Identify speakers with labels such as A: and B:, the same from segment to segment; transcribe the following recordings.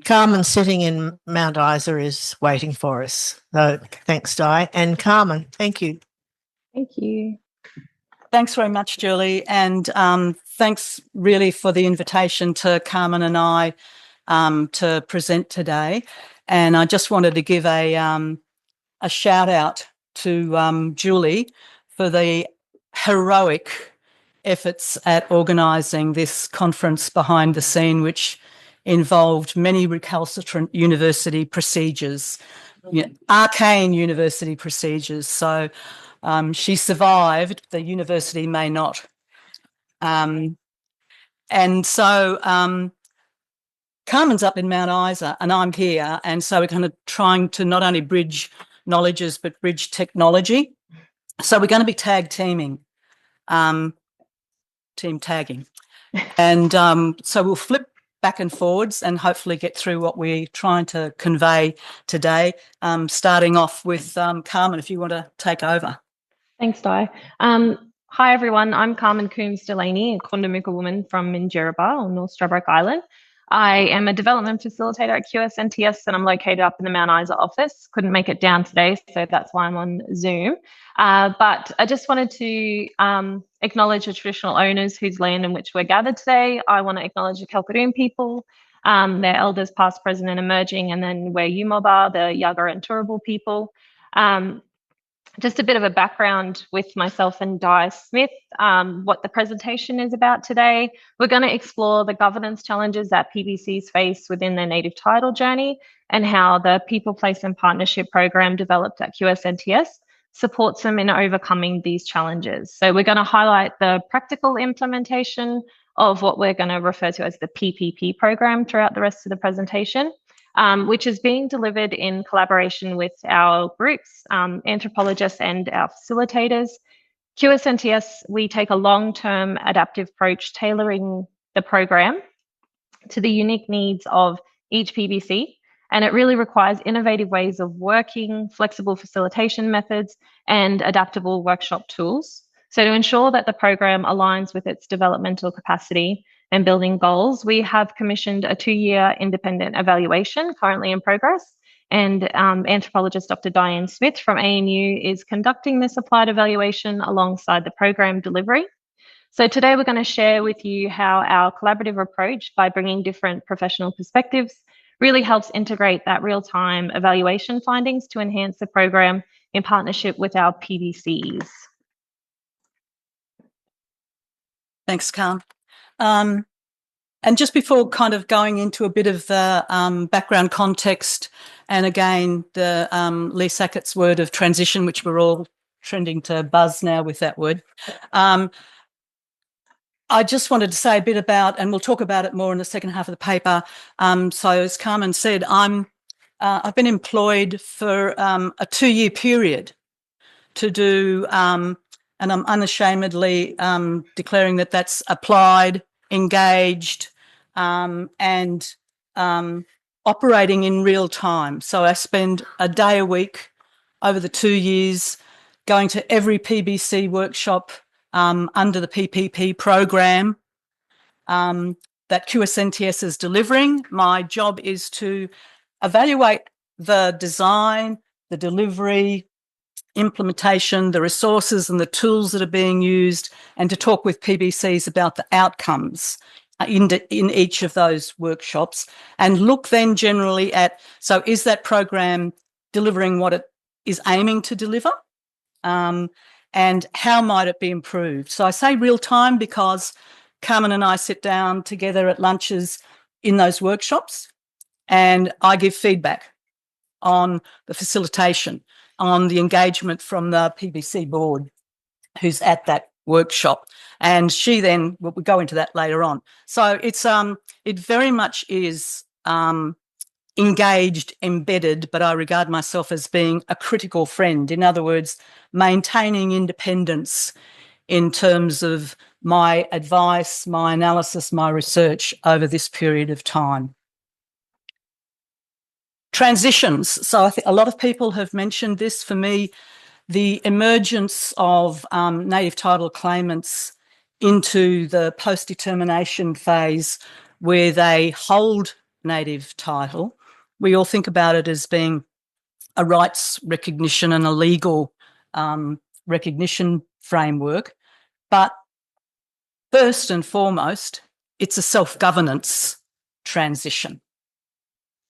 A: Carmen sitting in Mount Isa is waiting for us. So thanks, Di. And Carmen, thank you.
B: Thank you.
C: Thanks very much, Julie. And thanks really for the invitation to Carmen and I to present today. And I just wanted to give a shout out to Julie for the heroic efforts at organising this conference behind the scene, which involved many recalcitrant university procedures, arcane university procedures. So she survived, the university may not. And so Carmen's up in Mount Isa and I'm here, and so we're kind of trying to not only bridge knowledges but bridge technology. So we're going to be tag teaming, team tagging. And so we'll flip back and forwards and hopefully get through what we're trying to convey today, starting off with Carmen, if you want to take over.
B: Thanks, Di. Hi, everyone. I'm Carmen Cooms-Delaney, a Kondamukka woman from Minjerribah on North Stradbroke Island. I am a development facilitator at CNTA and I'm located up in the Mount Isa office. Couldn't make it down today, so that's why I'm on Zoom. But I just wanted to acknowledge the traditional owners whose land in which we're gathered today. I want to acknowledge the Kalkadoon people, their elders past, present and emerging, and then where Yumob are, the Yagara and Turrbal people. Just a bit of a background with myself and Di Smith, what the presentation is about today. We're going to explore the governance challenges that PBCs face within their native title journey and how the People, Place and Partnership program developed at QSNTS supports them in overcoming these challenges. So we're going to highlight the practical implementation of what we're going to refer to as the PPP program throughout the rest of the presentation. Which is being delivered in collaboration with our groups, anthropologists and our facilitators. QSNTS, we take a long-term adaptive approach, tailoring the program to the unique needs of each PBC, and it really requires innovative ways of working, flexible facilitation methods, and adaptable workshop tools. So to ensure that the program aligns with its developmental capacity and building goals, we have commissioned a 2-year independent evaluation currently in progress, and anthropologist Dr. Diane Smith from ANU is conducting this applied evaluation alongside the program delivery. So today we're going to share with you how our collaborative approach, by bringing different professional perspectives, really helps integrate that real-time evaluation findings to enhance the program in partnership with our PBCs.
C: Thanks, Carm. And just before kind of going into a bit of the background context, and again, the Lee Sackett's word of transition, which we're all trending to buzz now with that word, I just wanted to say a bit about, and we'll talk about it more in the second half of the paper. So as Carmen said, I've been employed for a 2-year period to do, and I'm unashamedly declaring that that's applied, engaged, and operating in real time. So I spend a day a week over the 2 years going to every PBC workshop under the PPP program that QSNTS is delivering. My job is to evaluate the design, the delivery, implementation, the resources and the tools that are being used, and to talk with PBCs about the outcomes in each of those workshops, and look then generally at, so is that program delivering what it is aiming to deliver, and how might it be improved? So I say real time because Carmen and I sit down together at lunches in those workshops and I give feedback on the facilitation, on the engagement from the PBC board who's at that workshop, and she then, we'll go into that later on. So it's it very much is engaged, embedded, but I regard myself as being a critical friend. In other words, maintaining independence in terms of my advice, my analysis, my research over this period of time. Transitions. So I think a lot of people have mentioned this. For me, the emergence of native title claimants into the post-determination phase, where they hold native title, we all think about it as being a rights recognition and a legal recognition framework. But first and foremost, it's a self-governance transition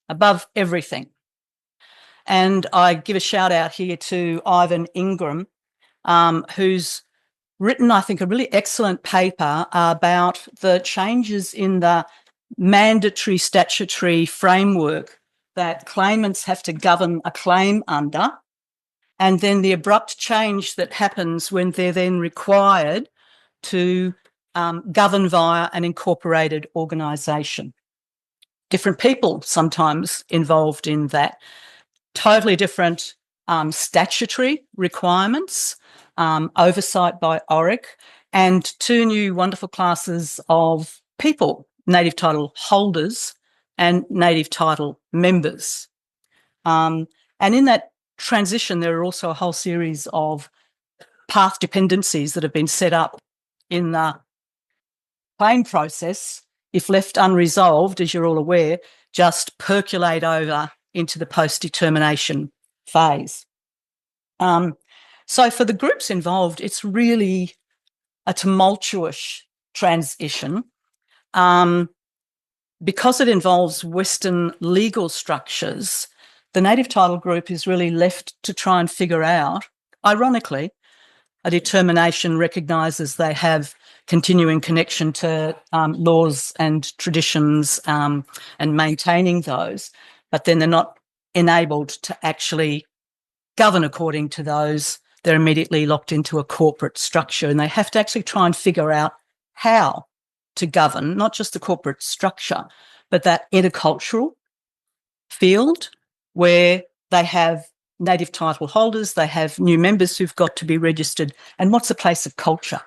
C: above everything. And I give a shout out here to Ivan Ingram, who's written, I think, a really excellent paper about the changes in the mandatory statutory framework that claimants have to govern a claim under, and then the abrupt change that happens when they're then required to govern via an incorporated organisation. Different people sometimes involved in that, totally different statutory requirements, oversight by ORIC, and two new wonderful classes of people, native title holders and native title members. And in that transition, there are also a whole series of path dependencies that have been set up in the claim process. If left unresolved, as you're all aware, just percolate over into the post-determination phase. So for the groups involved, it's really a tumultuous transition. Because it involves Western legal structures, the native title group is really left to try and figure out, ironically, a determination recognises they have continuing connection to laws and traditions and maintaining those, but then they're not enabled to actually govern according to those. They're immediately locked into a corporate structure, and they have to actually try and figure out how to govern, not just the corporate structure, but that intercultural field where they have native title holders, they have new members who've got to be registered. And what's the place of culture?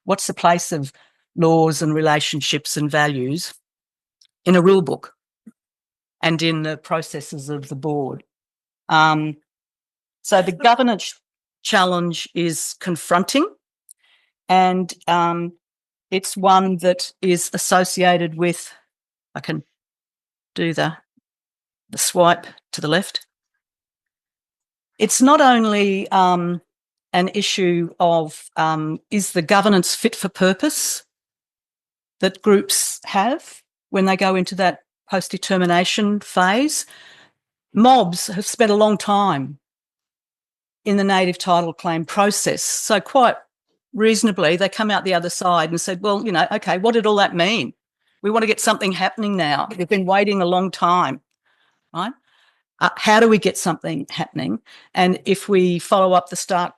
C: What's the place of laws and relationships and values in a rule book and in the processes of the board? So the governance challenge is confronting, and it's one that is associated with, I can do the swipe to the left. It's not only an issue of is the governance fit for purpose that groups have when they go into that post-determination phase. Mobs have spent a long time in the native title claim process. So quite reasonably, they come out the other side and said, well, okay, what did all that mean? We want to get something happening now. We've been waiting a long time, right? How do we get something happening? And if we follow up the stark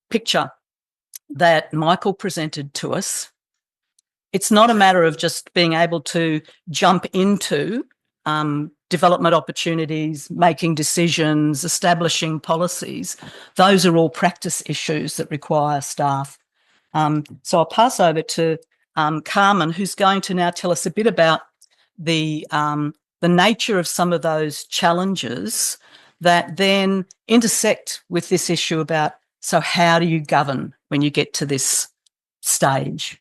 C: picture that Michael presented to us, it's not a matter of just being able to jump into development opportunities, making decisions, establishing policies. Those are all practice issues that require staff. So I'll pass over to Carmen, who's going to now tell us a bit about the nature of some of those challenges that then intersect with this issue about, so how do you govern when you get to this stage?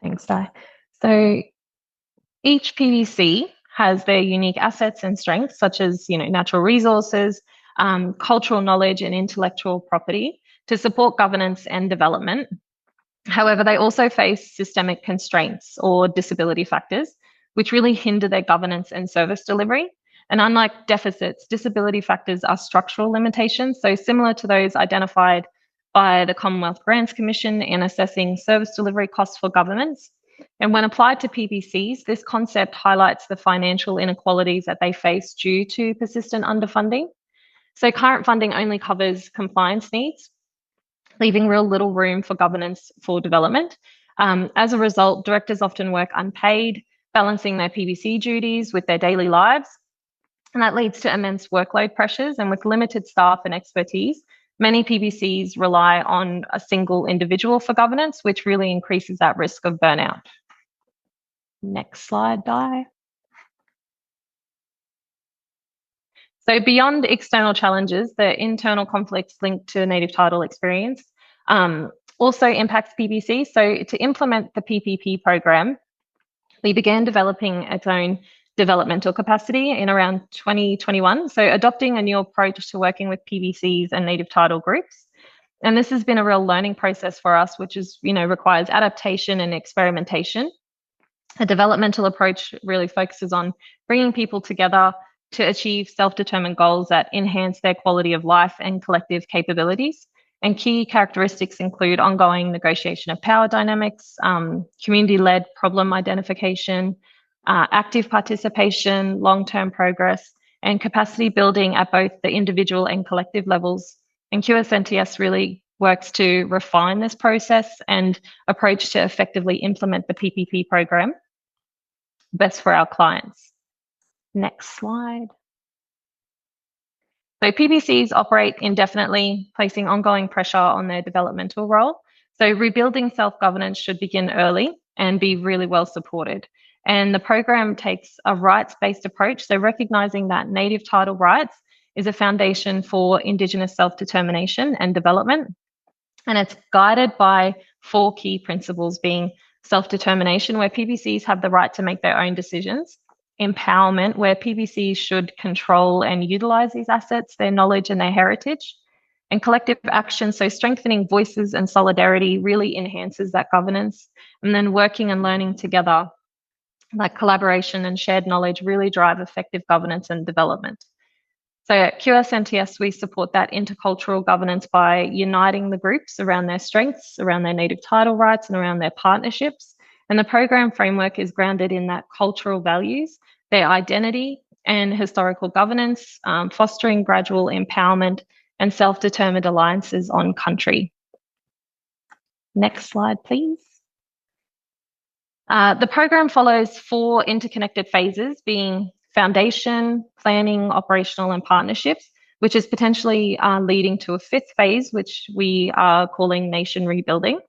B: Thanks, Di. So each PBC has their unique assets and strengths, such as natural resources, cultural knowledge, and intellectual property to support governance and development. However, they also face systemic constraints or disability factors, which really hinder their governance and service delivery. And unlike deficits, disability factors are structural limitations, so similar to those identified by the Commonwealth Grants Commission in assessing service delivery costs for governments. And when applied to PBCs, this concept highlights the financial inequalities that they face due to persistent underfunding. So current funding only covers compliance needs, leaving real little room for governance for development. As a result, directors often work unpaid, balancing their PBC duties with their daily lives. And that leads to immense workload pressures. And with limited staff and expertise, many PBCs rely on a single individual for governance, which really increases that risk of burnout. Next slide, Di. So beyond external challenges, the internal conflicts linked to native title experience also impacts PBC. So to implement the PPP program, We began developing its own developmental capacity in around 2021, so adopting a new approach to working with PBCs and native title groups. And this has been a real learning process for us, which is, requires adaptation and experimentation. A developmental approach really focuses on bringing people together to achieve self-determined goals that enhance their quality of life and collective capabilities. And key characteristics include ongoing negotiation of power dynamics, community-led problem identification, active participation, long-term progress, and capacity building at both the individual and collective levels. And QSNTS really works to refine this process and approach to effectively implement the PPP program best for our clients. Next slide. So PBCs operate indefinitely, placing ongoing pressure on their developmental role. So rebuilding self-governance should begin early and be really well supported. And the program takes a rights-based approach, so recognising that native title rights is a foundation for Indigenous self-determination and development. And it's guided by 4 key principles, being self-determination, where PBCs have the right to make their own decisions; empowerment, where PBCs should control and utilise these assets, their knowledge and their heritage; and collective action, so strengthening voices and solidarity really enhances that governance. And then working and learning together, like collaboration and shared knowledge, really drive effective governance and development. So at QSNTS, we support that intercultural governance by uniting the groups around their strengths, around their native title rights, and around their partnerships. And the program framework is grounded in that cultural values, their identity and historical governance, fostering gradual empowerment and self-determined alliances on country. Next slide, please. The program follows 4 interconnected phases, being foundation, planning, operational, and partnerships, which is potentially leading to a 5th phase, which we are calling nation rebuilding.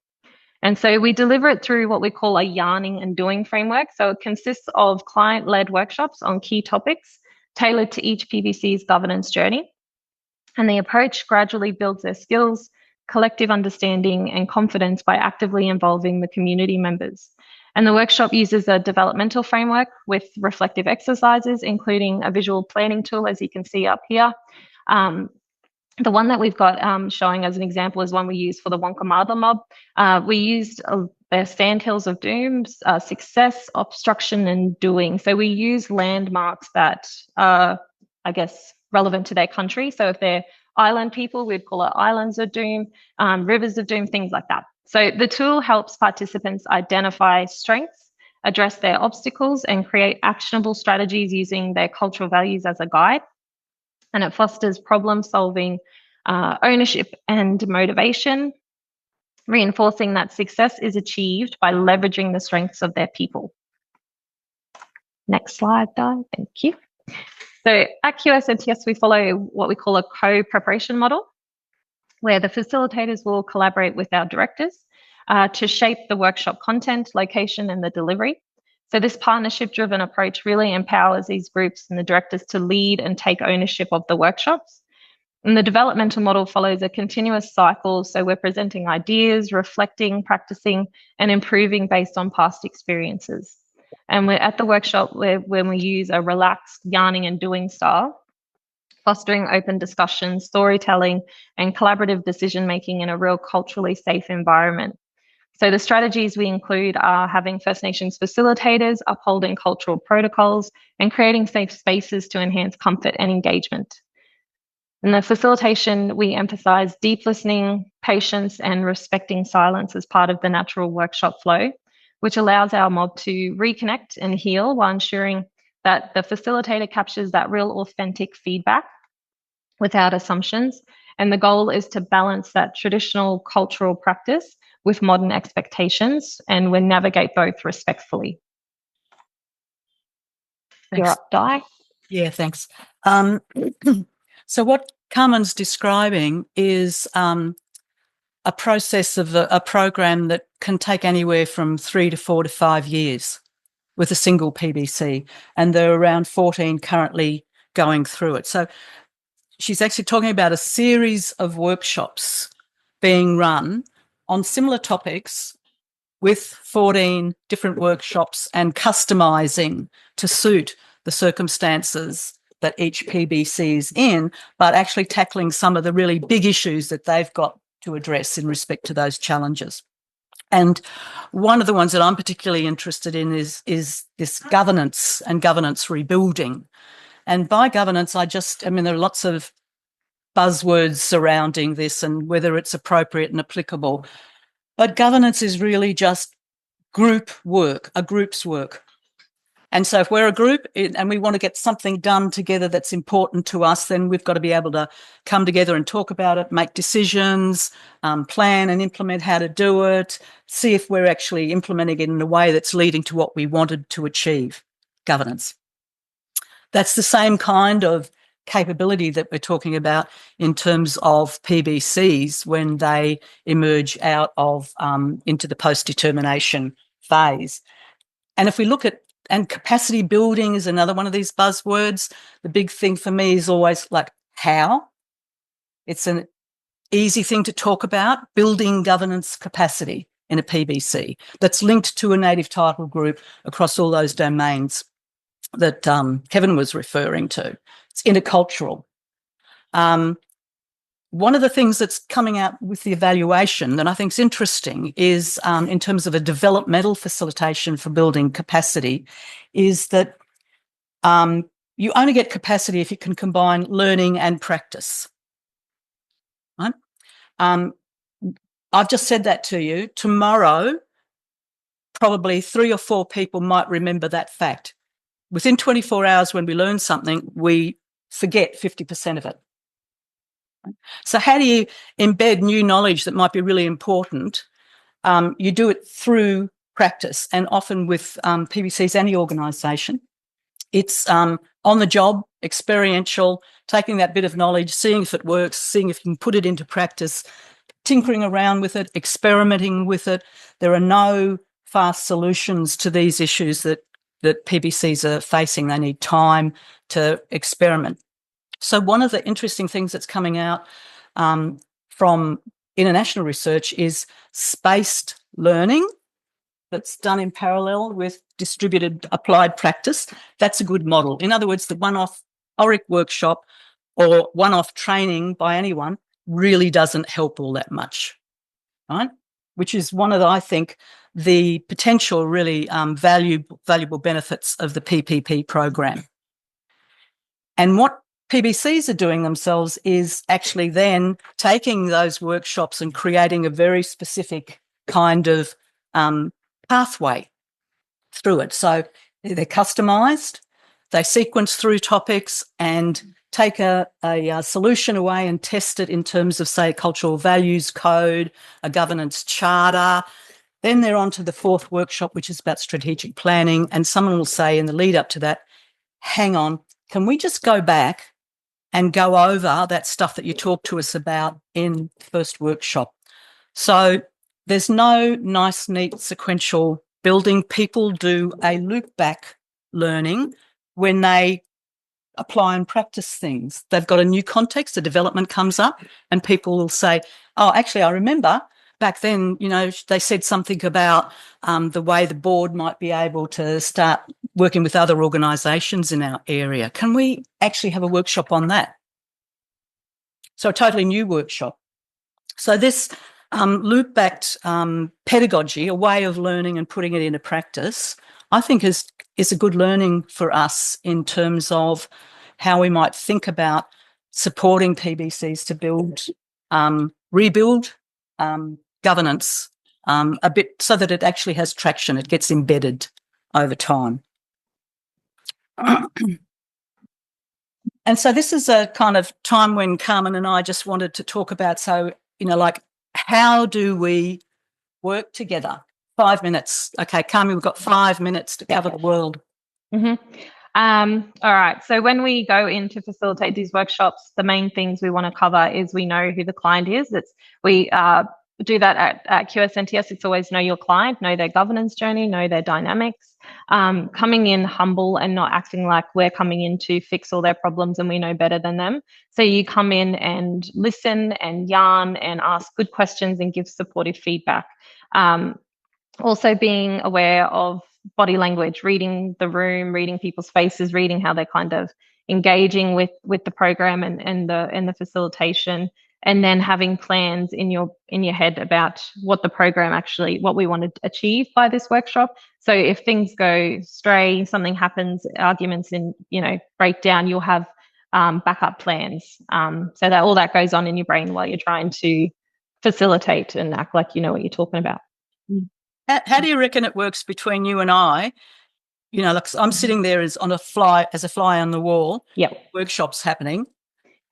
B: And so we deliver it through what we call a yarning and doing framework. So it consists of client-led workshops on key topics tailored to each PBC's governance journey. And the approach gradually builds their skills, collective understanding, and confidence by actively involving the community members. And the workshop uses a developmental framework with reflective exercises, including a visual planning tool, as you can see up here. The one that we've got showing as an example is one we use for the Wonkamada mob. We used the sandhills of doom, success, obstruction, and doing. So we use landmarks that are, I guess, relevant to their country. So if they're island people, we'd call it islands of doom, rivers of doom, things like that. So the tool helps participants identify strengths, address their obstacles, and create actionable strategies using their cultural values as a guide. And it fosters problem solving, ownership, and motivation, reinforcing that success is achieved by leveraging the strengths of their people. Next slide, Di. Thank you. So at QSNTS, we follow what we call a co-preparation model, where the facilitators will collaborate with our directors to shape the workshop content, location, and the delivery. So this partnership-driven approach really empowers these groups and the directors to lead and take ownership of the workshops. And the developmental model follows a continuous cycle. So we're presenting ideas, reflecting, practicing, and improving based on past experiences. And we're at the workshop when we use a relaxed yarning and doing style, fostering open discussion, storytelling, and collaborative decision-making in a real culturally safe environment. So the strategies we include are having First Nations facilitators, upholding cultural protocols, and creating safe spaces to enhance comfort and engagement. In the facilitation, we emphasize deep listening, patience, and respecting silence as part of the natural workshop flow, which allows our mob to reconnect and heal while ensuring that the facilitator captures that real authentic feedback without assumptions. And the goal is to balance that traditional cultural practice with modern expectations, and we navigate both respectfully.
C: Thanks.
B: You're up, Di.
C: Yeah, thanks. So what Carmen's describing is a process of a program that can take anywhere from 3 to 4 to 5 years with a single PBC, and there are around 14 currently going through it. So she's actually talking about a series of workshops being run on similar topics with 14 different workshops and customising to suit the circumstances that each PBC is in, but actually tackling some of the really big issues that they've got to address in respect to those challenges. And one of the ones that I'm particularly interested in is this governance and governance rebuilding. And by governance, there are lots of buzzwords surrounding this and whether it's appropriate and applicable. But governance is really just group work, a group's work. And so if we're a group and we want to get something done together that's important to us, then we've got to be able to come together and talk about it, make decisions, plan and implement how to do it, see if we're actually implementing it in a way that's leading to what we wanted to achieve, governance. That's the same kind of capability that we're talking about in terms of PBCs when they emerge out of into the post-determination phase. And if we look at, and capacity building is another one of these buzzwords. The big thing for me is always like how. It's an easy thing to talk about, building governance capacity in a PBC that's linked to a native title group across all those domains that Kevin was referring to. It's intercultural. One of the things that's coming out with the evaluation that I think is interesting is in terms of a developmental facilitation for building capacity is that you only get capacity if you can combine learning and practice. Right? I've just said that to you. Tomorrow, probably 3 or 4 people might remember that fact. Within 24 hours when we learn something, we forget 50% of it. So how do you embed new knowledge that might be really important? You do it through practice, and often with PBCs, any organisation. It's on the job, experiential, taking that bit of knowledge, seeing if it works, seeing if you can put it into practice, tinkering around with it, experimenting with it. There are no fast solutions to these issues that PBCs are facing. They need time to experiment. So one of the interesting things that's coming out from international research is spaced learning that's done in parallel with distributed applied practice. That's a good model. In other words, the one-off ORIC workshop or one-off training by anyone really doesn't help all that much, right? Which is one of, I think, the potential really valuable benefits of the PPP program. And what PBCs are doing themselves is actually then taking those workshops and creating a very specific kind of pathway through it. So they're customised, they sequence through topics and take a solution away and test it in terms of, say, a cultural values code, a governance charter. Then they're on to the 4th workshop, which is about strategic planning. And someone will say in the lead up to that, hang on, can we just go back and go over that stuff that you talked to us about in the first workshop? So there's no nice, neat, sequential building. People do a loop back learning when they apply and practice things. They've got a new context, a development comes up, and people will say, oh, actually, I remember back then, they said something about the way the board might be able to start working with other organisations in our area. Can we actually have a workshop on that? So a totally new workshop. So this loop-backed pedagogy, a way of learning and putting it into practice, I think is a good learning for us in terms of how we might think about supporting PBCs to rebuild governance a bit so that it actually has traction, it gets embedded over time. And so this is a kind of time when Carmen and I just wanted to talk about, how do we work together? 5 minutes. Okay, Carmen, we've got 5 minutes to cover the world.
B: Mm-hmm. All right. So when we go in to facilitate these workshops, the main things we want to cover is we know who the client is. We do that at QSNTS. It's always know your client, know their governance journey, know their dynamics, coming in humble and not acting like we're coming in to fix all their problems and we know better than them. So you come in and listen and yarn and ask good questions and give supportive feedback. Also being aware of body language, reading the room, reading people's faces, reading how they're kind of engaging with the program and the facilitation, and then having plans in your head about what the program actually, what we want to achieve by this workshop. So if things go stray, something happens, arguments and break down, you'll have backup plans. So that all that goes on in your brain while you're trying to facilitate and act like you know what you're talking about.
C: How do you reckon it works between you and I? Like I'm sitting there as a fly on the wall.
B: Yep.
C: Workshops happening,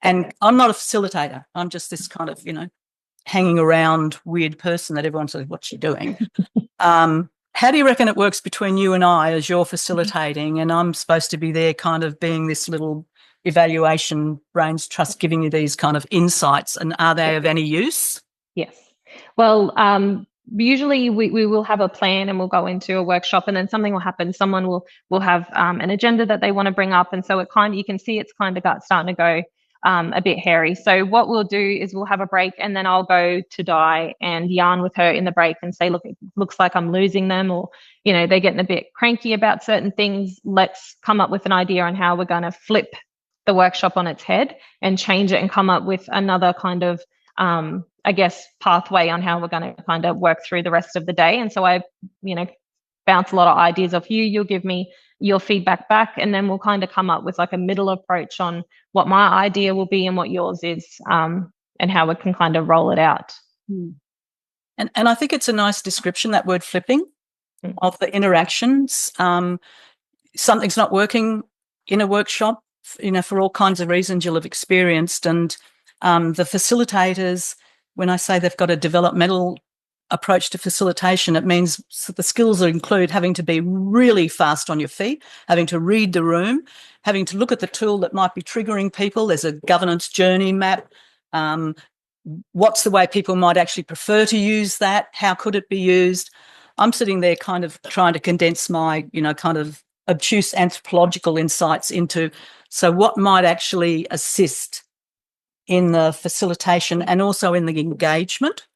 C: and I'm not a facilitator. I'm just this kind of hanging around weird person that everyone says, "What's she doing?" How do you reckon it works between you and I as you're facilitating, and I'm supposed to be there, kind of being this little evaluation brains trust, giving you these kind of insights, and are they of any use?
B: Yes. Well, usually we will have a plan and we'll go into a workshop, and then something will happen. Someone will have an agenda that they want to bring up, and so you can see it's kind of starting to go a bit hairy. So what we'll do is we'll have a break, and then I'll go to Di and yarn with her in the break and say, look, it looks like I'm losing them, or they're getting a bit cranky about certain things. Let's come up with an idea on how we're going to flip the workshop on its head and change it and come up with another kind of pathway on how we're going to kind of work through the rest of the day. And so I, bounce a lot of ideas off you. You'll give me your feedback back, and then we'll kind of come up with like a middle approach on what my idea will be and what yours is, and how we can kind of roll it out.
C: And I think it's a nice description, that word flipping, of the interactions. Something's not working in a workshop, for all kinds of reasons you'll have experienced, and the facilitators, when I say they've got a developmental approach to facilitation, it means the skills include having to be really fast on your feet, having to read the room, having to look at the tool that might be triggering people. There's a governance journey map. What's the way people might actually prefer to use that? How could it be used? I'm sitting there kind of trying to condense my, kind of obtuse anthropological insights into, so what might actually assist in the facilitation and also in the engagement.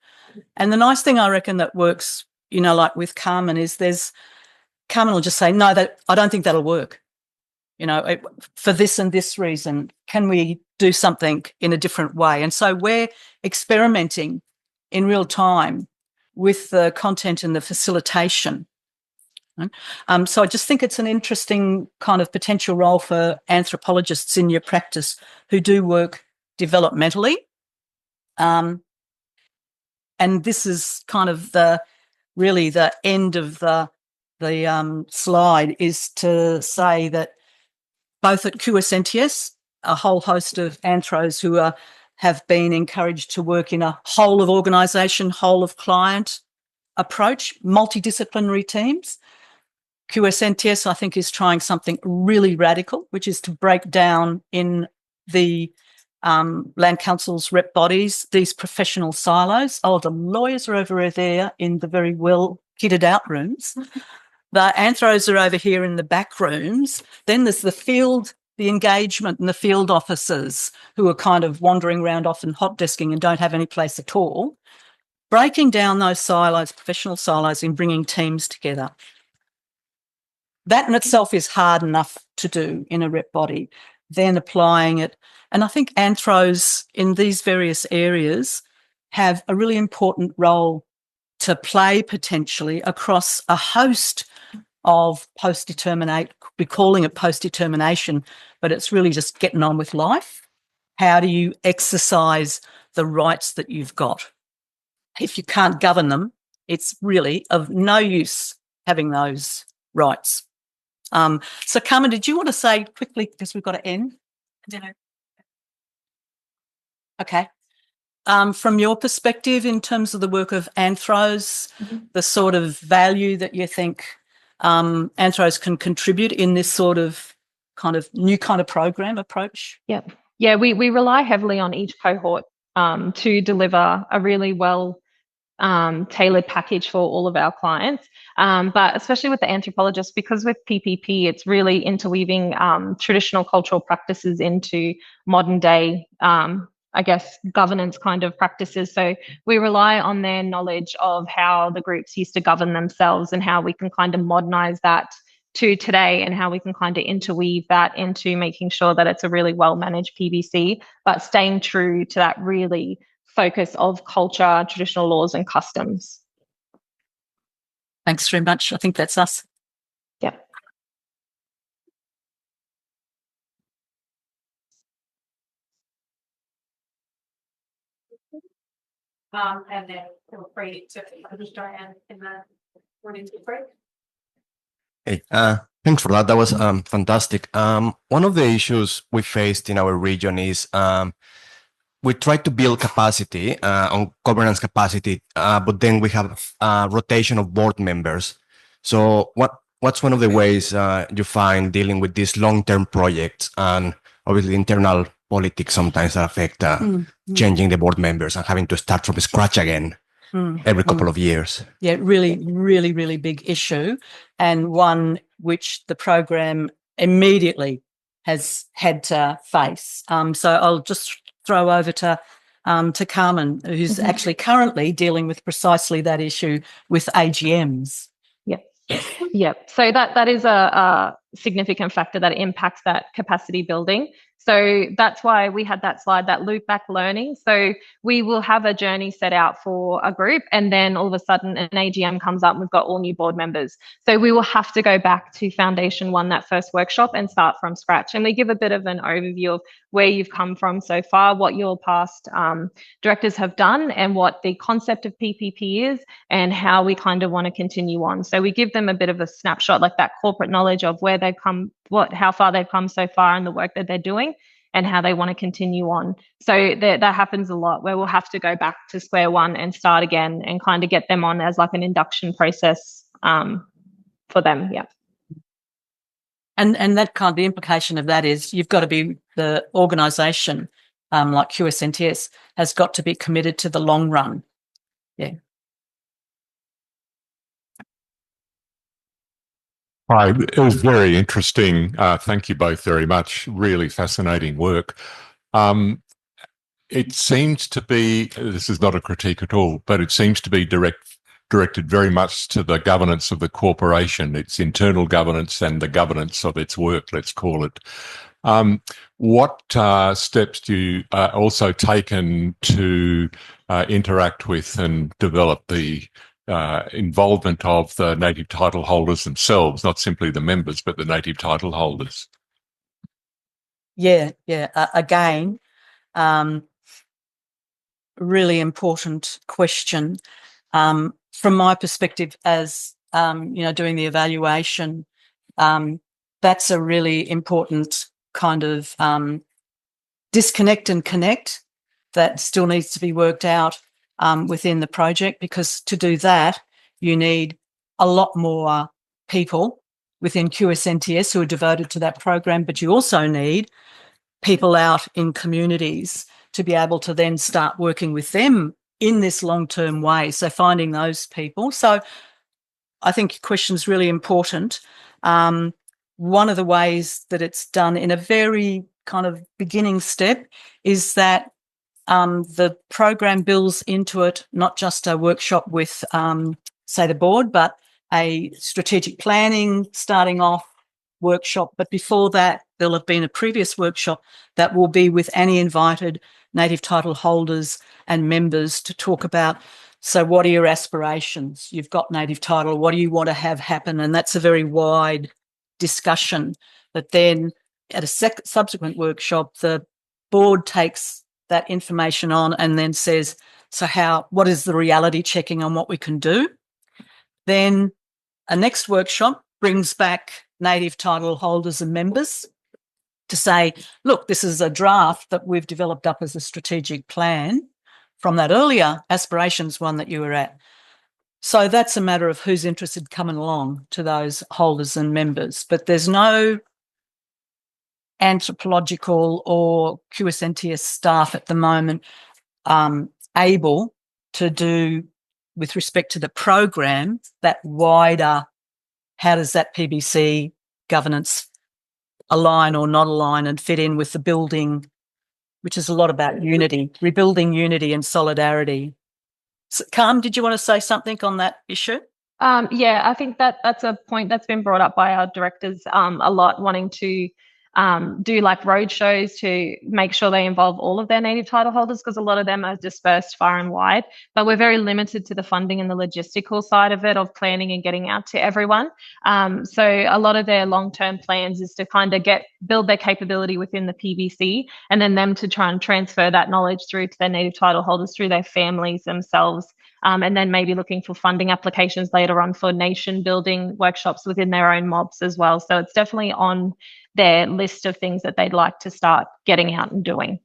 C: And the nice thing I reckon that works, like with Carmen, is Carmen will just say, no, I don't think that'll work. For this and this reason, can we do something in a different way? And so we're experimenting in real time with the content and the facilitation. So I just think it's an interesting kind of potential role for anthropologists in your practice who do work developmentally. And this is kind of really the end of the slide, is to say that both at QSNTS, a whole host of anthros who have been encouraged to work in a whole of organisation, whole of client approach, multidisciplinary teams. QSNTS, I think, is trying something really radical, which is to break down in the land council's rep bodies these professional silos. Oh, the lawyers are over there in the very well kitted out rooms. The anthros are over here in the back rooms. Then there's the field, the engagement, and the field officers who are kind of wandering around, often hot desking, and don't have any place at all. Breaking down those silos, professional silos, and bringing teams together. That in itself is hard enough to do in a rep body. Then applying it. And I think anthros in these various areas have a really important role to play potentially across a host of post-determinate, we're calling it post-determination, but it's really just getting on with life. How do you exercise the rights that you've got? If you can't govern them, it's really of no use having those rights. So Carmen, did you want to say quickly, because we've got to end? Okay. From your perspective, in terms of the work of anthros, the sort of value that you think anthros can contribute in this sort of kind of new kind of program approach?
B: Yeah, we rely heavily on each cohort to deliver a really well tailored package for all of our clients. But especially with the anthropologists, because with PPP, it's really interweaving traditional cultural practices into modern day I guess, governance kind of practices. So we rely on their knowledge of how the groups used to govern themselves and how we can kind of modernize that to today and how we can kind of interweave that into making sure that it's a really well managed PBC, but staying true to that really focus of culture, traditional laws and customs.
C: Thanks very much. I think that's us.
B: Yep.
D: And then feel free to finish Diane in the morning break.
E: Hey, thanks for that. That was fantastic. One of the issues we faced in our region is we try to build capacity on governance capacity, but then we have rotation of board members. So what's one of the ways you find dealing with these long-term projects, and obviously internal politics sometimes affect changing the board members and having to start from scratch again every couple of years?
C: Yeah, really big issue, and one which the program immediately has had to face. So I'll just throw over to Carmen, who's actually currently dealing with precisely that issue with AGMs.
B: Yep. So that is a significant factor that impacts that capacity building. So that's why we had that slide, that loop back learning. So we will have a journey set out for a group, and then all of a sudden an AGM comes up and we've got all new board members. So we will have to go back to Foundation 1, that first workshop, and start from scratch. And we give a bit of an overview of where you've come from so far, what your past directors have done, and what the concept of PPP is, and how we kind of want to continue on. So we give them a bit of a snapshot, like that corporate knowledge of where they've come, how far they've come so far, and the work that they're doing, and how they want to continue on. So that happens a lot, where we'll have to go back to square one and start again and kind of get them on as like an induction process for them. Yeah.
C: And that kind of, the implication of that is you've got to be, the organisation like QSNTS has got to be committed to the long run. Yeah.
F: Hi, it was very interesting. Thank you both very much. Really fascinating work. It seems to be, this is not a critique at all, but it seems to be directed very much to the governance of the corporation, its internal governance and the governance of its work, let's call it. What steps do you also taken to interact with and develop the involvement of the native title holders themselves, not simply the members, but the native title holders?
C: Yeah. Again, really important question. From my perspective as, doing the evaluation, that's a really important kind of disconnect and connect that still needs to be worked out within the project, because to do that, you need a lot more people within QSNTS who are devoted to that program, but you also need people out in communities to be able to then start working with them in this long-term way. So finding those people. So I think your question is really important. One of the ways that it's done in a very kind of beginning step is that the program builds into it not just a workshop with, say, the board, but a strategic planning starting off workshop. But before that, there'll have been a previous workshop that will be with any invited native title holders and members to talk about, so what are your aspirations? You've got native title, what do you want to have happen? And that's a very wide discussion. But then at a subsequent workshop, the board takes that information on and then says, so what is the reality checking on what we can do? Then a next workshop brings back native title holders and members to say, look, this is a draft that we've developed up as a strategic plan from that earlier aspirations one that you were at. So that's a matter of who's interested coming along to those holders and members. But there's no anthropological or QSNTS staff at the moment able to do, with respect to the program, that wider, how does that PBC governance align or not align and fit in with the building which is a lot about unity, rebuilding unity and solidarity. So, Carmen, did you want to say something on that issue?
B: Yeah, I think that's a point that's been brought up by our directors a lot, wanting to do like road shows to make sure they involve all of their native title holders, because a lot of them are dispersed far and wide. But we're very limited to the funding and the logistical side of it, of planning and getting out to everyone. So a lot of their long-term plans is to kind of build their capability within the PVC, and then them to try and transfer that knowledge through to their native title holders, through their families themselves. And then maybe looking for funding applications later on for nation building workshops within their own mobs as well. So it's definitely on their list of things that they'd like to start getting out and doing.